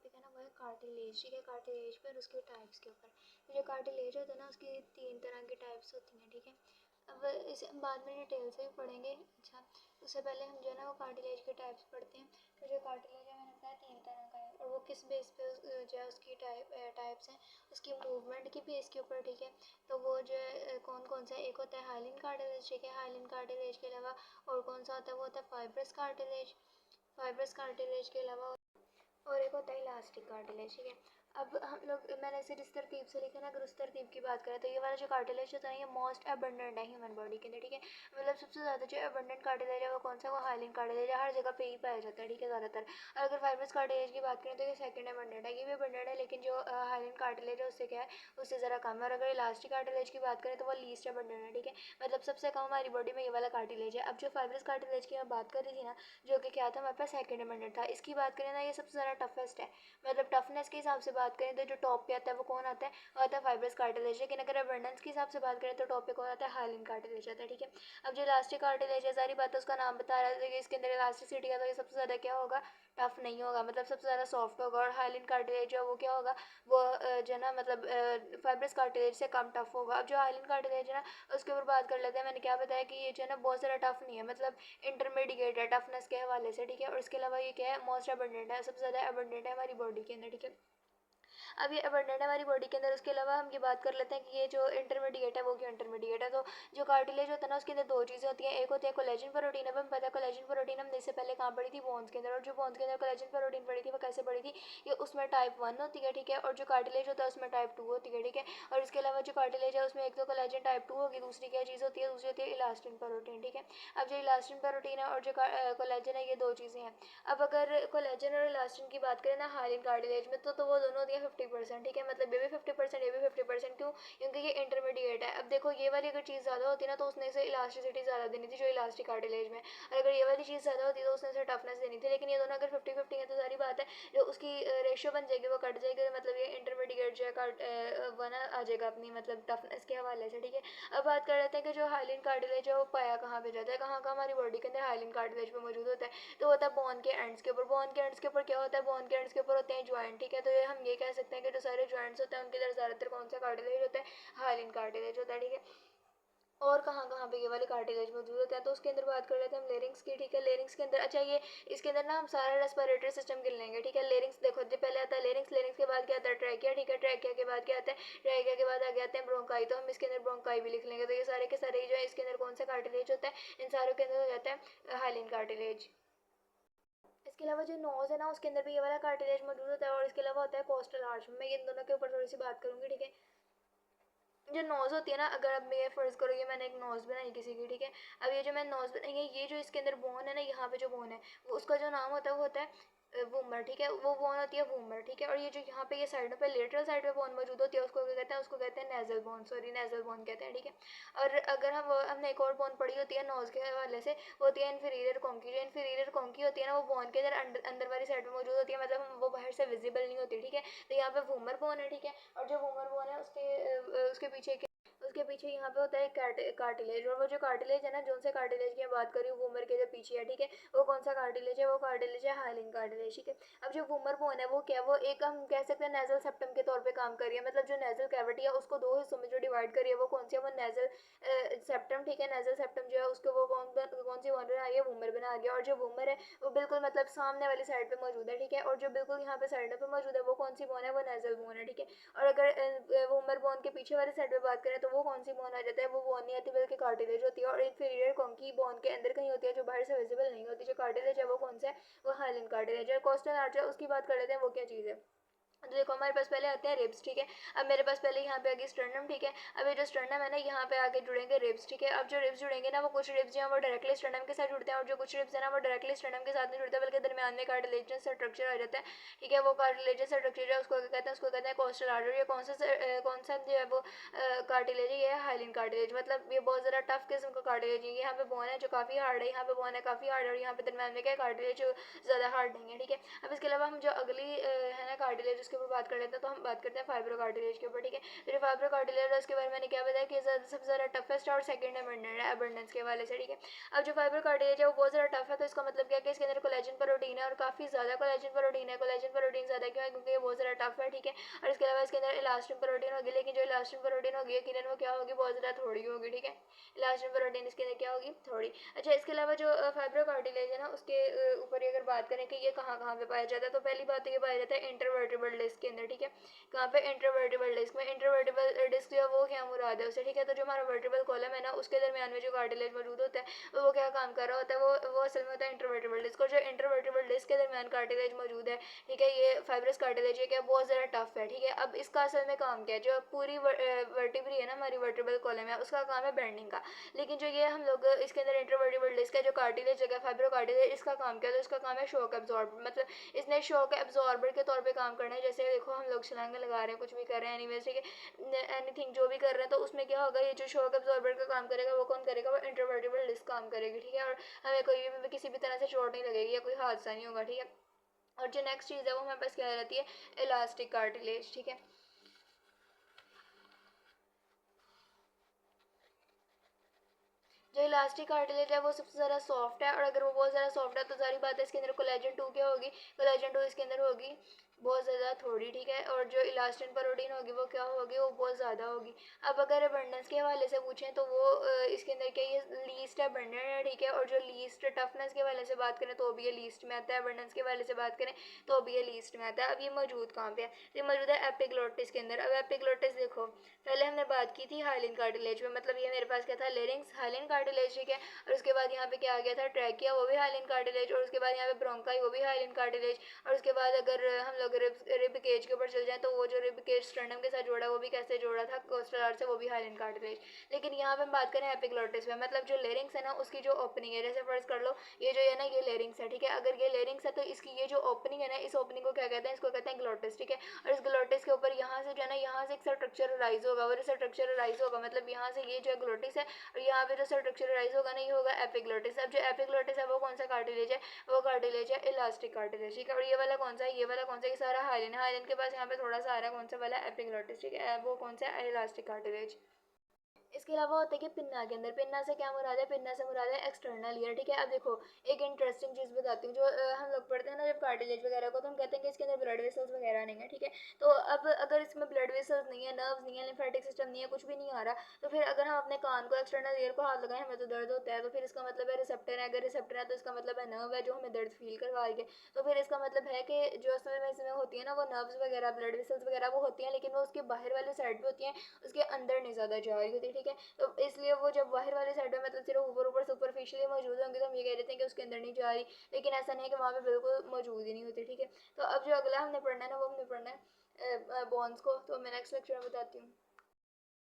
Topic है ना वो है कार्टिलेज। ठीक है, कार्टिलेज पे और उसके टाइप्स के ऊपर। तो जो कार्टिलेज होता है ना उसकी 3 तरह की टाइप्स होती हैं। ठीक है, अब इसे हम बाद में डिटेल से भी पढ़ेंगे। अच्छा, उससे पहले हम जो है ना वो कार्टिलेज के टाइप्स पढ़ते हैं। तो जो कार्टिलेज है मैंने बताया 3 तरह का है, और वो किस बेस पे जो है उसकी टाइप्स हैं, उसकी मूवमेंट की बेस के ऊपर। ठीक है, तो वो जो है कौन कौन सा, एक होता है हाइलिन कार्टिलेज। ठीक है, हाइलिन कार्टिलेज के अलावा और कौन सा होता है, वो होता है फाइब्रस कार्टिलेज। फाइब्रस कार्टिलेज के अलावा और एक होता है इलास्टिक कार्टिलेज। ठीक है, अब हम लोग, मैंने इसे जिस तरतीब से लिखा ना, अगर उस तरतीब की बात करें तो ये वाला जो कार्टिलेज होता है ये मोस्ट अबंडेंट है ह्यूमन बॉडी के अंदर। ठीक है, मतलब सबसे ज़्यादा जो अबंडेंट कार्टिलेज है वो कौन सा, वो हाइलिन कार्टिलेज है, हर जगह पे ही पाया जाता है। ठीक है, ज़्यादातर। और अगर फाइब्रस कार्टिलेज की बात करें तो ये सेकंड अबंडेंट है, ये भी अबंडेंट है, लेकिन जो हाइलिन कार्टिलेज है उससे क्या है, उससे ज़रा कम है। और अगर इलास्टिक कार्टिलेज की बात करें तो वो लीस्ट अबंडेंट है। ठीक है, मतलब सबसे कम हमारी बॉडी में ये वाला कार्टिलेज है। अब जो फाइब्रस कार्टिलेज की मैं बात कर रही थी ना, जो कि क्या था हमारे पास सेकंड अबंडेंट था, इसकी बात करें ना ये सबसे ज़्यादा टफेस्ट है। मतलब टफनेस के हिसाब से बात करें तो जो टॉप पे आता है वो कौन आता है, वो आता है फाइब्रस कार्टिलेज। लेकिन अगर अबंडेंस के हिसाब से बात करें तो टॉप पे कौन आता है, हाइलिन कार्टिलेज आता है। ठीक है, अब जो इलास्टिक कार्टिलेज है, सारी बात उसका नाम बता रहा है कि इसके अंदर इलास्टिसिटी है, तो ये सबसे ज़्यादा क्या होगा, टफ नहीं होगा, मतलब सबसे ज़्यादा सॉफ्ट होगा। और हाइलिन कार्टिलेज है वो क्या होगा, वो जो है ना मतलब फाइब्रस कार्टिलेज से कम टफ होगा। अब जो हाइलिन कार्टिलेज है ना उसके ऊपर बात कर लेते हैं। मैंने क्या बताया कि ये जो है ना बहुत ज़्यादा टफ नहीं है, मतलब इंटरमीडिएट है टफनेस के हवाले से। ठीक है, और इसके अलावा ये क्या है, मोस्ट अबंडेंट है, सबसे ज़्यादा अबंडेंट है हमारी बॉडी के अंदर। ठीक है, अब ये अबंडेंट है हमारी बॉडी के अंदर। उसके अलावा हम ये बात कर लेते हैं कि ये जो इंटरमीडिएट है वो क्यों इंटरमीडिएट है। तो जो कार्टिलेज होता है ना उसके अंदर दो चीज़ें होती हैं, एक होती है कोलेजन प्रोटीन। अब हमें पता है कोलेजन प्रोटीन हमने इससे पहले कहाँ पढ़ी थी, बोन्स के अंदर। और जो बोन्स के अंदर कोलेजन प्रोटीन पढ़ी थी वो कैसे पढ़ी थी, ये उसमें टाइप 1 होती है। ठीक है, और जो कार्टिलेज होता है उसमें टाइप 2 होती है। ठीक है, और इसके अलावा जो कार्टिलेज है उसमें एक तो कोलेजन टाइप 2 होगी, दूसरी क्या चीज़ होती है, दूसरी होती है इलास्टिन प्रोटीन। ठीक है, अब जो इलास्टिन प्रोटीन है और जो कोलेजन है ये दो चीज़ें हैं। अब अगर कोलेजन और इलास्टिन की बात करें ना हाइलिन कार्टिलेज में, तो वो दोनों होती है 50%। ठीक है, मतलब ये भी 50% ये भी 50%। क्यों, क्योंकि ये इंटरमीडिएट है। अब देखो ये वाली अगर चीज़ ज़्यादा होती ना तो उसने इसे इलास्टिसिटी ज़्यादा देनी थी, जो इलास्टिक कार्टिलेज में। और अगर ये वाली चीज़ ज़्यादा होती तो उसने इसे टफनेस देनी थी। लेकिन ये दोनों अगर 50-50 है तो सारी बात है जो उसकी रेशियो बन जाएगी वो कट जाएगी, मतलब ये इंटरमीडिएट जो है बना आ जाएगा अपनी मतलब टफनेस के हवाले से। ठीक है, अब बात कर लेते हैं कि जो हाइलिन कार्टिलेज है वो पाया कहाँ पे जाता है, कहाँ कहाँ हमारी बॉडी के अंदर हाइलिन कार्टिलेज पे मौजूद होता है, तो होता है बोन के एंड्स के ऊपर। बोन के एंड्स के ऊपर क्या होता है, बोन के एंड्स के ऊपर होते हैं ज्वाइंट। ठीक है, तो ये हम ये कह सकते हैं कि जो सारे ज्वाइंट्स होते हैं उनके अंदर ज़्यादातर कौन सा कार्टिलेज होता है, हाइलिन कार्टिलेज होता है। ठीक है, और कहाँ कहाँ पे ये वाले कार्टिलेज मौजूद होते हैं, तो उसके अंदर बात कर लेते हैं हम लेरिंग्स की। ठीक है, लेरिंग्स के अंदर, अच्छा ये इसके अंदर ना हम सारा रेस्पिरेटरी सिस्टम गिन लेंगे। ठीक है, लेरिंग्स देखो जो पहले आता है लेरिंग्स, लेरिंग्स के बाद क्या आता है ट्रैकिया। ठीक है, ट्रैकिया के बाद क्या आता है, ट्रैकिया के बाद आगे आते हैं ब्रोंकाई, तो हम इसके अंदर ब्रोंकाई भी लिख लेंगे। तो ये सारे के सारे जो है इसके अंदर कौन सा कार्टिलेज होता है, इन सारों के अंदर हो जाता है हाइलिन कार्टिलेज। इसके अलावा जो नोज है ना उसके अंदर भी ये वाला कार्टिलेज मौजूद होता है, और इसके अलावा होता है कोस्टल आर्च। मैं इन दोनों के ऊपर थोड़ी सी बात करूंगी। ठीक है, जो नोज होती है ना, अगर अब मैं फर्ज करो ये मैंने एक नोज बनाई किसी की। ठीक है, अब ये जो मैं नोज बनाई है, ये जो इसके अंदर बोन है ना, यहाँ पे जो बोन है वो उसका जो नाम होता है वो होता है वूमर। ठीक है, वो बोन होती है वूमर। ठीक है, और ये जो यहाँ पे ये साइडों पे लेटरल साइड पे बोन मौजूद होती है उसको क्या कहते हैं, उसको कहते हैं nasal bone, sorry nasal bone कहते हैं। ठीक है, और अगर हमने एक और बोन पढ़ी होती है नोज के हवाले से, वो होती है इन्फीरियर कॉन्की। जो इन्फीरियर कॉन्की होती है ना वो बोन के अंदर अंदर वाली साइड में मौजूद होती है, मतलब वो बाहर से विजिबल नहीं होती। ठीक है, तो यहाँ पे वूमर बोन है। ठीक है, और जो वूमर बोन है उसके पीछे उसके पीछे यहाँ पे होता है कार्टिलेज। और वो जो कार्टिलेज है ना, जो से कार्टिलेज की मैं बात करी हूँ वूमर के जो पीछे है। ठीक है, वो कौन सा कार्टिलेज है, वो कार्टिलेज है हाइलिन कार्टिलेज। ठीक है, अब जो वूमर बोन है वो क्या, वो एक हम कह सकते हैं नेजल सेप्टम के तौर पे काम कर रही है, मतलब जो नेजल कैविटी है उसको दो हिस्सों में जो डिवाइड करी है वो कौन सी है, वो नेजल सेप्टम। ठीक है, नेजल सेप्टम जो है उसको वो कौन सी बोन बना रही है, वूमर बना रही है। और जो वूमर है वो बिल्कुल मतलब सामने वाली साइड पे मौजूद है। ठीक है, और जो बिल्कुल यहाँ पे साइड पे मौजूद है वो कौन सी बोन है, वो नेजल बोन है। ठीक है, और अगर वूमर बोन के पीछे वाली साइड पे बात करें तो वो कौन सी बोन आ जाता है, वो बोन नहीं आती बल्कि कार्टिलेज होती है। और इन्फीरियर कॉन्की बोन के अंदर कहीं होती है जो बाहर से विजिबल नहीं होती। जो कार्टिलेज है वो कौन सा है, वो हाइलिन कार्टिलेज है। कोस्टल आर्च है उसकी बात कर लेते हैं, वो क्या चीज़ है। तो देखो हमारे पास पहले आते हैं रिब्स। ठीक है, अब मेरे पास पहले यहाँ पे आ गई स्टर्नम। ठीक है, अब ये जो स्टर्नम है ना यहाँ पे आगे जुड़ेंगे रिब्स। ठीक है, अब जो रिब्स जुड़ेंगे ना वो कुछ रिब्स जो है वो डायरेक्टली स्टर्नम के साथ जुड़ते हैं, और जो कुछ रिब्स है ना वो डायरेक्टली स्टर्नम के साथ नहीं जुड़ते बल्कि दरमियान में कार्टिलेजस स्ट्रक्चर आ जाता है। ठीक है, वो कार्टिलेजस स्ट्रक्चर है उसको क्या कहते हैं, उसको कहते हैं कोस्टल आर्टरी। ये कौन सा जो है वो कार्टिलेज है, ये है हाइलिन कार्टिलेज। मतलब ये बहुत ज़्यादा टफ किस्म का कार्टिलेज है। यहाँ पे बोन है जो काफ़ी हार्ड है, यहाँ पे बोन है काफ़ी हार्ड है, और यहाँ पे दरमियान में क्या कार्टिलेज जो ज़्यादा हार्ड नहीं है। ठीक है, अब इसके अलावा हम जो अगली है ना कार्टिलेज उसके उसके ऊपर बात कर लेते हैं। तो हम बात करते हैं फाइब्रो कार्टिलेज के ऊपर, ठीक है। तो जो फाइब्रो कार्टिलेज है उसके बारे में मैंने क्या बताया कि सबसे ज़्यादा टफेस्ट और सेकंड अबंडेंस के हवाले से, ठीक है। अब जो फाइब्रो कार्टिलेज है वो बहुत ज़्यादा टफ है, तो इसका मतलब क्या है कि इसके अंदर कोलेजन प्रोटीन है और काफ़ी ज़्यादा कोलेजन प्रोटीन है। कोलेजन प्रोटीन ज़्यादा क्यों है, क्योंकि ये बहुत ज़्यादा टफ है, ठीक है। और इसके अलावा इसके अंदर इलास्टिन प्रोटीन होगी, लेकिन जो इलास्टिन प्रोटीन होगी यकीनन वो क्या होगी, बहुत ज़्यादा थोड़ी होगी, ठीक है। इलास्टिन प्रोटीन इसके अंदर क्या होगी, थोड़ी। अच्छा, इसके अलावा जो फाइब्रो कार्टिलेज है ना उसके ऊपर अगर बात करें कि ये कहाँ कहाँ पे पाया जाता है, तो पहली बात तो ये पाया जाता है इंटरवर्टिबल डिस्क के अंदर, ठीक है। कहाँ पे, इंटरवर्टिबल डिस्क में। इंटरवर्टिबल डिस्क जो है वो क्या मुराद है उससे, ठीक है। तो जो हमारा वर्टिबल कॉलम है ना उसके दरमियान में जो कार्टिलेज मौजूद होता है वो क्या काम कर रहा होता है, वो असल में होता है इंटरवर्टिबल डिस्क। और जो इंटरवर्टिबल डिस्क के दरमियान कार्टिलेज मौजूद है, ठीक है, ये फाइब्रस कार्टिलेज है क्या, बहुत ज़्यादा टफ है, ठीक है। अब इसका असल में काम क्या है, जो पूरी वर्टिब्री है ना हमारी वर्टिबल कॉलम है उसका काम है बेंडिंग का, लेकिन जो ये हम लोग इसके अंदर इंटरवर्टिबल डिस्क है जो कार्टिलेज जगह फाइब्रो कार्टिलेज, इसका काम क्या है, तो इसका काम है शॉक एब्जॉर्बर, मतलब इसने शॉक एब्जॉर्बर के तौर पे काम करना है। जैसे देखो हम लोग छलांगे लगा रहे हैं, कुछ भी कर रहे हैं, एनीवेज, ठीक है, एनीथिंग जो भी कर रहे हैं, तो उसमें क्या होगा, ये जो शॉक एब्जॉर्बर का काम करेगा वो कौन करेगा, वो इंटरवर्टिबल डिस्क काम करेगी, ठीक है। और हमें कोई भी किसी भी तरह से चोट नहीं लगेगी या कोई हादसा नहीं होगा, ठीक है। और जो नेक्स्ट चीज़ है वो हमारे पास क्या रहती है, इलास्टिक कार्टिलेज, ठीक है। जो इलास्टिक कार्टिलेज है वो सबसे ज़्यादा सॉफ्ट है, और अगर वो बहुत ज़्यादा सॉफ्ट है तो सारी बात है इसके अंदर कोलेजन 2 क्या होगी, कोलेजन 2 इसके अंदर होगी बहुत ज़्यादा थोड़ी, ठीक है। और जो इलास्टिन प्रोटीन होगी वो क्या होगी, वो बहुत ज़्यादा होगी। अब अगर अबंडेंस के हवाले से पूछें तो वो इसके अंदर क्या, ये लीस्ट अबंडेंट है, ठीक है। और जो लीस्ट टफनेस के हवाले से बात करें तो भी ये लीस्ट में आता है, अबंडेंस के हवाले से बात करें तो भी ये लीस्ट में आता है। अब ये मौजूद कहाँ पे है, तो ये मौजूद है एपिग्लोटिस के अंदर। अब एपिग्लोटिस देखो, पहले हमने बात की थी हाइलिन कार्टिलेज में, मतलब ये मेरे पास क्या था, लेरिंग्स हाइलिन कार्टिलेज, ठीक है। और उसके बाद यहाँ पे क्या आ गया था, ट्रैकिया, वो भी हाइलिन कार्टिलेज। और उसके बाद यहाँ पे ब्रोंकाई, वो भी हाइलिन कार्टिलेज। और उसके बाद अगर हम लोग रिब केज के ऊपर चल जाएं तो वो जो रिब केज स्टर्नम के साथ जोड़ा वो भी कैसे जोड़ा था, कोस्टल आर्ट से, वो भी हाइलिन कार्टिलेज। लेकिन यहाँ पे हम बात करें एपिग्लोटिस में, मतलब जो लेरिंग्स है ना उसकी जो ओपनिंग है, जैसे फर्ज कर लो ये जो है ना ये लेरिंग्स है, ठीक है। अगर ये लेरिंग्स है तो इसकी ये जो ओपनिंग है ना, इस ओपनिंग को क्या कहते हैं, इसको कहते हैं ग्लोटिस, ठीक है। और इस ग्लोटिस के ऊपर यहाँ से जो है ना, यहाँ से एक स्ट्रक्चर राइज होगा, और स्ट्रक्चर राइज होगा मतलब यहाँ से ये जो है ग्लोटिस है, और यहाँ पे जो स्ट्रक्चर राइज होगा ना ये होगा एपिग्लोटिस। अब जो एपिग्लोटिस है वो कौन सा कार्टिलेज है, वो कार्टिलेज है इलास्टिक कार्टिलेज, ठीक है। और ये वाला कौन सा है, ये वाला कौन सा, ये सारा हाइलिन है, हाइलिन के पास यहाँ पे थोड़ा सा आ रहा है, कौन सा वाला, एपिग्लोटिस, ठीक है। वो कौन सा है, इलास्टिक कार्टिलेज। इसके अलावा होता है कि पिन्ना के अंदर, पिन्ना से क्या मुराद है, पिन्ना से मुराद है एक्सटर्नल ईयर, ठीक है। अब देखो एक इंटरेस्टिंग चीज़ बताती हूँ, जो हम लोग पढ़ते हैं ना जब कार्टिलेज वगैरह को, तो हम कहते हैं कि इसके अंदर ब्लड वेसल्स वगैरह नहीं है, ठीक है। तो अब अगर इसमें ब्लड वेसल्स नहीं है, नर्व्स नहीं है, लिम्फेटिक सिस्टम नहीं है, कुछ भी नहीं आ रहा, तो फिर अगर हम अपने कान को एक्सटर्नल ईयर को हाथ लगाएं हमें तो दर्द होता है, तो फिर इसका मतलब है रिसेप्टर है, अगर रिसेप्टर है तो इसका मतलब है नर्व है जो हमें दर्द फील करवा रही है। तो फिर इसका मतलब है कि जो असल में इसमें होती है ना वो नर्व्स वगैरह, ब्लड वेसल्स वगैरह वो होती हैं, लेकिन वो उसके बाहर वाली साइड पे होती हैं, उसके अंदर नहीं ज़्यादा जा रही होती, ठीक है। तो इसलिए वो जब बाहर वाली साइड में मतलब सिर्फ ऊपर ऊपर सुपरफिशियली मौजूद होंगे तो हम ये कह देते हैं कि उसके अंदर नहीं जा रही, लेकिन ऐसा नहीं है कि वहाँ पे बिल्कुल मौजूद ही नहीं होती, ठीक है। तो अब जो अगला हमने पढ़ना है ना वो हमने पढ़ना है बोन्स को, तो मैं नेक्स्ट लेक्चर में बताती हूँ।